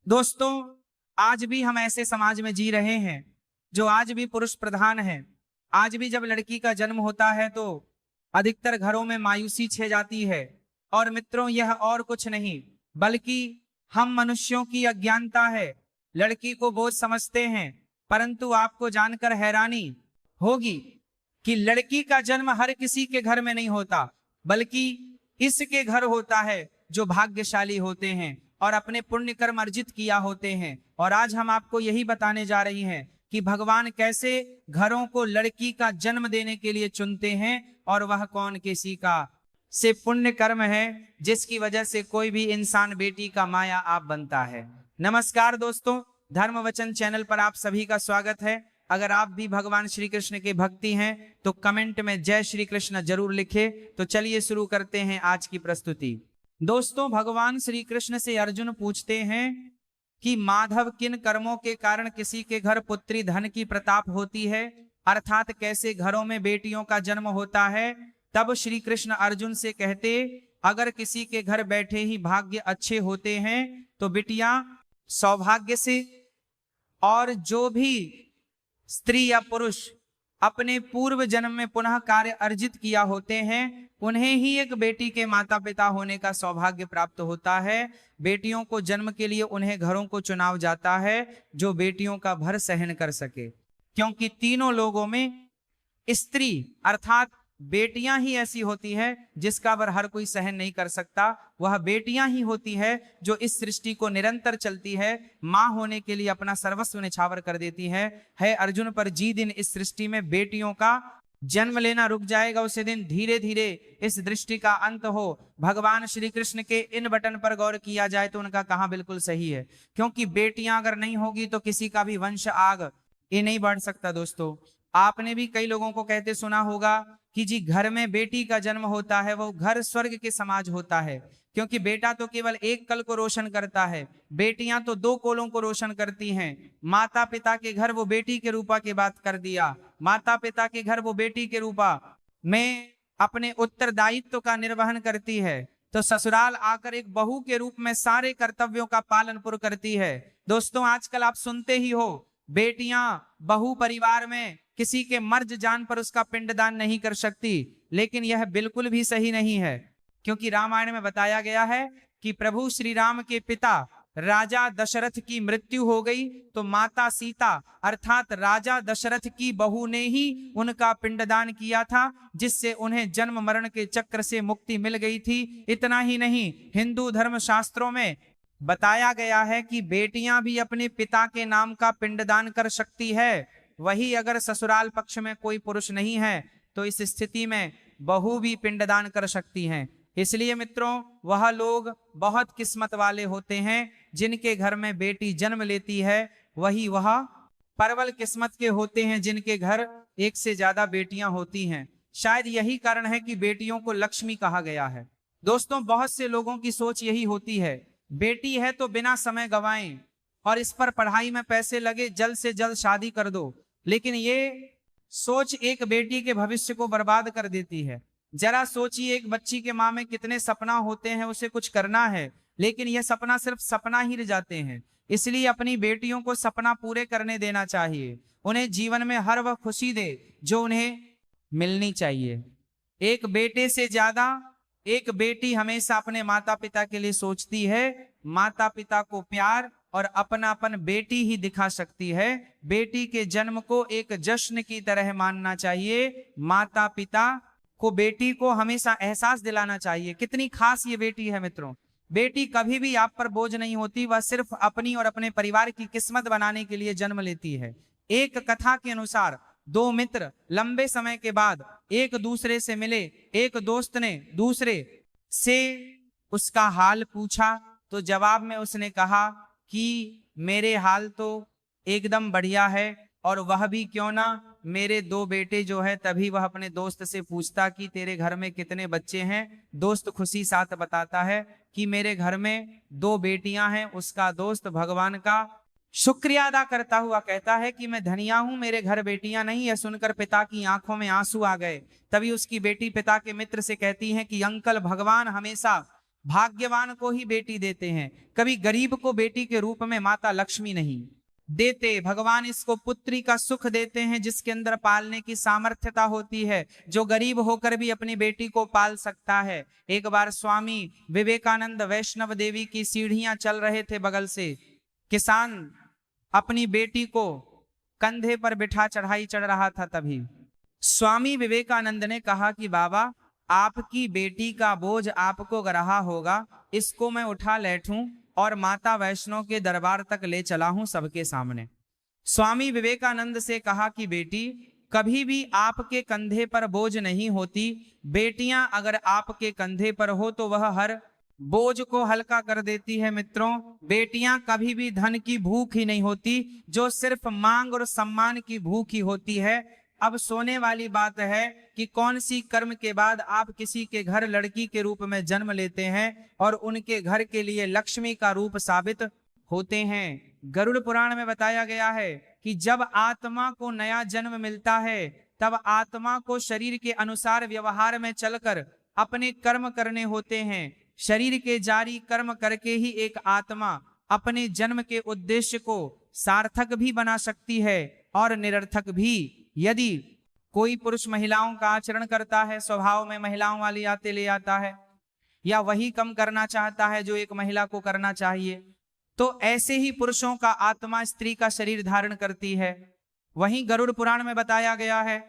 दोस्तों, आज भी हम ऐसे समाज में जी रहे हैं जो आज भी पुरुष प्रधान है। आज भी जब लड़की का जन्म होता है तो अधिकतर घरों में मायूसी छा जाती है। और मित्रों, यह और कुछ नहीं बल्कि हम मनुष्यों की अज्ञानता है। लड़की को बोझ समझते हैं, परंतु आपको जानकर हैरानी होगी कि लड़की का जन्म हर किसी के घर में नहीं होता, बल्कि इसके घर होता है जो भाग्यशाली होते हैं और अपने पुण्य कर्म अर्जित किया होते हैं। और आज हम आपको यही बताने जा रही हैं कि भगवान कैसे घरों को लड़की का जन्म देने के लिए चुनते हैं और वह कौन किसी का से पुण्य कर्म है जिसकी वजह से कोई भी इंसान बेटी का माया आप बनता है। नमस्कार दोस्तों, धर्म वचन चैनल पर आप सभी का स्वागत है। अगर आप भी भगवान श्री कृष्ण के भक्ति हैं तो कमेंट में जय श्री कृष्ण जरूर लिखें। तो चलिए शुरू करते हैं आज की प्रस्तुति। दोस्तों, भगवान श्री कृष्ण से अर्जुन पूछते हैं कि माधव किन कर्मों के कारण किसी के घर पुत्री धन की प्रताप होती है, अर्थात कैसे घरों में बेटियों का जन्म होता है। तब श्री कृष्ण अर्जुन से कहते, अगर किसी के घर बैठे ही भाग्य अच्छे होते हैं तो बिटिया सौभाग्य से, और जो भी स्त्री या पुरुष अपने पूर्व जन्म में पुनः कार्य अर्जित किया होते हैं उन्हें ही एक बेटी के माता पिता होने का सौभाग्य प्राप्त होता है। बेटियों को जन्म के लिए उन्हें घरों को चुनाव जाता है जो बेटियों का भर सहन कर सके, क्योंकि तीनों लोगों में स्त्री अर्थात बेटियां ही ऐसी होती है जिसका वर हर कोई सहन नहीं कर सकता। वह बेटियां ही होती है जो इस सृष्टि को निरंतर चलती है, मां होने के लिए अपना सर्वस्व निछावर कर देती है अर्जुन। पर जी दिन इस सृष्टि में बेटियों का जन्म लेना रुक जाएगा, उसे दिन धीरे धीरे इस दृष्टि का अंत हो। भगवान श्री कृष्ण के इन बटन पर गौर किया जाए तो उनका कहा बिल्कुल सही है, क्योंकि बेटियां अगर नहीं होगी तो किसी का भी वंश आग ये नहीं बढ़ सकता। दोस्तों, आपने भी कई लोगों को कहते सुना होगा कि जी घर में बेटी का जन्म होता है वो घर स्वर्ग के समाज होता है, क्योंकि बेटा तो केवल एक कल को रोशन करता है, बेटियां तो दो कोलों को रोशन करती हैं। माता पिता के घर वो बेटी के रूपा की बात कर दिया, माता पिता के घर वो बेटी के रूपा में अपने उत्तरदायित्व का निर्वहन करती है, तो ससुराल आकर एक बहू के रूप में सारे कर्तव्यों का पालन पूर्ण करती है। दोस्तों, आजकल आप सुनते ही हो बेटियां बहू परिवार में किसी के मर्ज जान पर उसका पिंडदान नहीं कर सकती, लेकिन यह बिल्कुल भी सही नहीं है, क्योंकि रामायण में बताया गया है कि प्रभु श्री राम के पिता राजा दशरथ की मृत्यु हो गई तो माता सीता अर्थात राजा दशरथ की बहू ने ही उनका पिंडदान किया था, जिससे उन्हें जन्म मरण के चक्र से मुक्ति मिल गई थी। इतना ही नहीं, हिंदू धर्म शास्त्रों में बताया गया है कि बेटियां भी अपने पिता के नाम का पिंडदान कर सकती है। वही अगर ससुराल पक्ष में कोई पुरुष नहीं है तो इस स्थिति में बहू भी पिंडदान कर सकती हैं। इसलिए मित्रों, वह लोग बहुत किस्मत वाले होते हैं जिनके घर में बेटी जन्म लेती है, वही वह परवल किस्मत के होते हैं जिनके घर एक से ज्यादा बेटियां होती हैं। शायद यही कारण है कि बेटियों को लक्ष्मी कहा गया है। दोस्तों, बहुत से लोगों की सोच यही होती है, बेटी है तो बिना समय गवाएं और इस पर पढ़ाई में पैसे लगे, जल्द से जल्द शादी कर दो। लेकिन ये सोच एक बेटी के भविष्य को बर्बाद कर देती है। जरा सोचिए, एक बच्ची के माँ में कितने सपना होते हैं, उसे कुछ करना है, लेकिन यह सपना सिर्फ सपना ही रह जाते हैं। इसलिए अपनी बेटियों को सपना पूरे करने देना चाहिए, उन्हें जीवन में हर वह खुशी दे जो उन्हें मिलनी चाहिए। एक बेटे से ज्यादा एक बेटी हमेशा अपने माता पिता के लिए सोचती है। माता पिता को प्यार और अपनापन बेटी ही दिखा सकती है। बेटी के जन्म को एक जश्न की तरह मानना चाहिए। माता पिता को बेटी को हमेशा एहसास दिलाना चाहिए कितनी खास ये बेटी है। मित्रों, बेटी कभी भी आप पर बोझ नहीं होती, वह सिर्फ अपनी और अपने परिवार की किस्मत बनाने के लिए जन्म लेती है। एक कथा के अनुसार दो मित्र लंबे समय के बाद एक दूसरे से मिले। एक दोस्त ने दूसरे से उसका हाल पूछा तो जवाब में उसने कहा कि मेरे हाल तो एकदम बढ़िया है, और वह भी क्यों ना, मेरे दो बेटे जो है। तभी वह अपने दोस्त से पूछता कि तेरे घर में कितने बच्चे हैं। दोस्त खुशी साथ बताता है कि मेरे घर में दो बेटियां हैं। उसका दोस्त भगवान का शुक्रिया अदा करता हुआ कहता है कि मैं धनिया हूं, मेरे घर बेटियां नहीं। यह सुनकर पिता की आंखों में आंसू आ गए। तभी उसकी बेटी पिता के मित्र से कहती है कि अंकल, भगवान हमेशा भाग्यवान को ही बेटी देते हैं, कभी गरीब को बेटी के रूप में माता लक्ष्मी नहीं देते। भगवान इसको पुत्री का सुख देते हैं जिसके अंदर पालने की सामर्थ्यता होती है, जो गरीब होकर भी अपनी बेटी को पाल सकता है। एक बार स्वामी विवेकानंद वैष्णव देवी की सीढ़ियां चल रहे थे, बगल से किसान अपनी बेटी को कंधे पर बिठा चढ़ाई चढ़ रहा था। तभी स्वामी विवेकानंद ने कहा कि बाबा, आपकी बेटी का बोझ आपको रहा होगा, इसको मैं उठा लेटूं और माता वैष्णो के दरबार तक ले चला हूं सबके सामने। स्वामी विवेकानंद से कहा कि बेटी, कभी भी आपके कंधे पर बोझ नहीं होती। बेटियां अगर आपके कंधे पर हो तो वह हर बोझ को हल्का कर देती है। मित्रों, बेटियां कभी भी धन की भूख ही नहीं होती, जो सिर्फ मांग और सम्मान की भूख ही होती है। अब सोने वाली बात है कि कौन सी कर्म के बाद आप किसी के घर लड़की के रूप में जन्म लेते हैं और उनके घर के लिए लक्ष्मी का रूप साबित होते हैं। गरुड़ पुराण में बताया गया है कि जब आत्मा को नया जन्म मिलता है, तब आत्मा को शरीर के अनुसार व्यवहार में चलकर अपने कर्म करने होते हैं। शरीर के जारी कर्म करके ही एक आत्मा अपने जन्म के उद्देश्य को सार्थक भी बना सकती है और निरर्थक भी। यदि कोई पुरुष महिलाओं का आचरण करता है, स्वभाव में महिलाओं वाली आते ले आता है, या वही कम करना चाहता है जो एक महिला को करना चाहिए, तो ऐसे ही पुरुषों का आत्मा स्त्री का शरीर धारण करती है। वहीं गरुड़ पुराण में बताया गया है,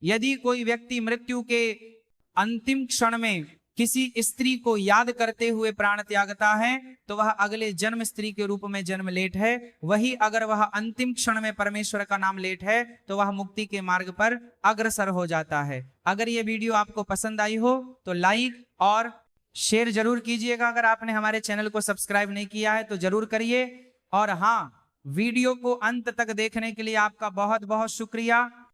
यदि कोई व्यक्ति मृत्यु के अंतिम क्षण में किसी स्त्री को याद करते हुए प्राण त्यागता है तो वह अगले जन्म स्त्री के रूप में जन्म लेट है। वही अगर वह अंतिम क्षण में परमेश्वर का नाम लेट है तो वह मुक्ति के मार्ग पर अग्रसर हो जाता है। अगर ये वीडियो आपको पसंद आई हो तो लाइक और शेयर जरूर कीजिएगा। अगर आपने हमारे चैनल को सब्सक्राइब नहीं किया है तो जरूर करिए। और हाँ, वीडियो को अंत तक देखने के लिए आपका बहुत बहुत शुक्रिया।